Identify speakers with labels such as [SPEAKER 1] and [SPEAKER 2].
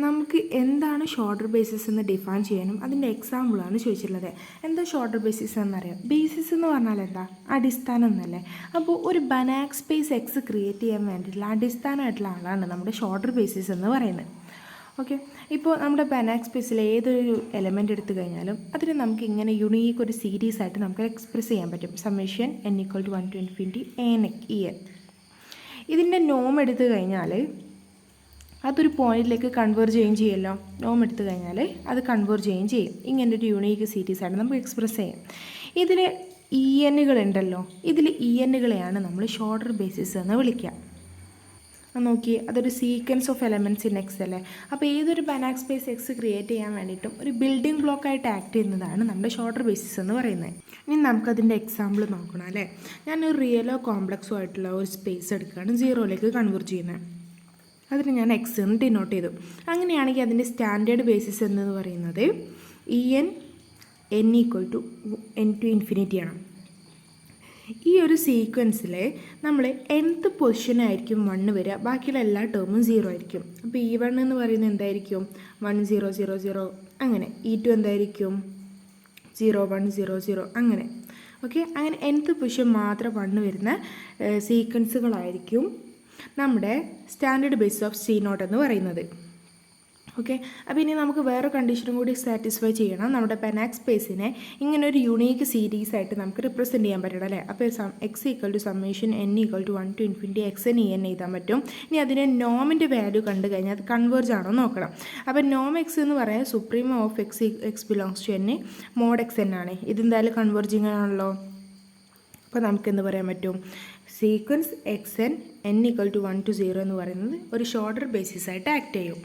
[SPEAKER 1] നമുക്ക് എന്താണ് shorter basis എന്ന് ഡിഫൈൻ ചെയ്യാനും അതിൻ്റെ എക്സാമ്പിളാണ് ചോദിച്ചിട്ടുള്ളത്. എന്താ ഷോർട്ടർ ബേസിസ് എന്നറിയാം? ബേസിസ് എന്ന് പറഞ്ഞാൽ എന്താ? അടിസ്ഥാനം എന്നല്ലേ. അപ്പോൾ ഒരു ബനാക് സ്പേസ് എക്സ് ക്രിയേറ്റ് ചെയ്യാൻ വേണ്ടിയിട്ടുള്ള അടിസ്ഥാനമായിട്ടുള്ള ആളാണ് നമ്മുടെ ഷോർട്ടർ ബേസിസ് എന്ന് പറയുന്നത്. ഓക്കെ, ഇപ്പോൾ നമ്മുടെ ബനാക് സ്പേസിൽ ഏതൊരു എലമെൻ്റ് എടുത്തു കഴിഞ്ഞാലും അതിന് നമുക്ക് ഇങ്ങനെ യുണീക്ക് ഒരു സീരീസ് ആയിട്ട് നമുക്ക് എക്സ്പ്രസ് ചെയ്യാൻ പറ്റും. Summation n = 1 to infinity an. ഇതിൻ്റെ നോം എടുത്തു കഴിഞ്ഞാൽ അതൊരു പോയിന്റിലേക്ക് കൺവേർജ് ചെയ്യുകയും ചെയ്യുമല്ലോ. നോം എടുത്തു കഴിഞ്ഞാൽ അത് കൺവേർജ് ചെയ്യുകയും ചെയ്യും. ഇങ്ങനെ ഒരു യൂണീക്ക് സീരീസ് ആയിട്ട് നമുക്ക് എക്സ്പ്രസ് ചെയ്യാം. ഇതിൽ ഉണ്ടല്ലോ, ഇതിൽ കളെയാണ് നമ്മൾ ഷോർട്ടർ ബേസിസ് എന്ന് വിളിക്കുക. നോക്കി, അതൊരു sequence of elements in X അല്ലേ. അപ്പോൾ ഏതൊരു ബനാക് സ്പേസ് എക്സ് ക്രിയേറ്റ് ചെയ്യാൻ വേണ്ടിയിട്ടും ഒരു ബിൽഡിംഗ് ബ്ലോക്കായിട്ട് ആക്ട് ചെയ്യുന്നതാണ് നമ്മുടെ ഷോർട്ടർ ബേസിസ് എന്ന് പറയുന്നത്. ഇനി നമുക്കതിൻ്റെ എക്സാമ്പിൾ നോക്കണം അല്ലേ. ഞാനൊരു റിയലോ കോംപ്ലക്സോ ആയിട്ടുള്ള ഒരു സ്പേസ് എടുക്കുകയാണ്, 0ലേക്ക് കൺവേർട്ട് ചെയ്യുന്നത്. അതിന് ഞാൻ എക്സ് എന്ന് ഡിനോട്ട് ചെയ്തു. അങ്ങനെയാണെങ്കിൽ അതിൻ്റെ സ്റ്റാൻഡേർഡ് ബേസിസ് എന്ന് പറയുന്നത് n = n to infinity ആണ്. ഈ ഒരു സീക്വൻസിൽ നമ്മൾ nth പൊസിഷനായിരിക്കും 1 വരിക, ബാക്കിയുള്ള എല്ലാ ടേമും 0 ആയിരിക്കും. അപ്പോൾ E1 എന്ന് പറയുന്നത് എന്തായിരിക്കും? 1 0 0 0 അങ്ങനെ. E2 എന്തായിരിക്കും? 0 1 0 0 അങ്ങനെ. ഓക്കെ, അങ്ങനെ nth പൊസിഷൻ മാത്രം 1 വരുന്ന സീക്വൻസുകളായിരിക്കും നമ്മുടെ സ്റ്റാൻഡേർഡ് ബേസിസ് ഓഫ് C0 എന്ന് പറയുന്നത്. ഓക്കെ, അപ്പോൾ ഇനി നമുക്ക് വേറെ കണ്ടീഷനും കൂടി സാറ്റിസ്ഫൈ ചെയ്യണം. നമ്മുടെ ബനാക് സ്പേസിനെ ഇങ്ങനെ ഒരു യുണീക്ക് സീരീസ് ആയിട്ട് നമുക്ക് റിപ്രസെൻറ്റ് ചെയ്യാൻ പറ്റണം അല്ലേ. അപ്പോൾ x = summation n = 1 to infinity xn en എഴുതാൻ പറ്റും. ഇനി അതിനെ നോമിൻ്റെ വാല്യൂ കണ്ടു കഴിഞ്ഞാൽ അത് കൺവേർജ് ആണോ നോക്കണം. അപ്പോൾ നോം എക്സ് എന്ന് പറയുന്നത് supreme of x belongs to n mod xn ആണ്. ഇതെന്തായാലും കൺവേർജിങ് ആണല്ലോ. അപ്പോൾ നമുക്ക് എന്ത് പറയാൻ പറ്റും? സീക്വൻസ് xn n = 1 to 0 എന്ന് പറയുന്നത് ഒരു ഷോർട്ടർ ബേസിസ് ആയിട്ട് ആക്ട് ചെയ്യും.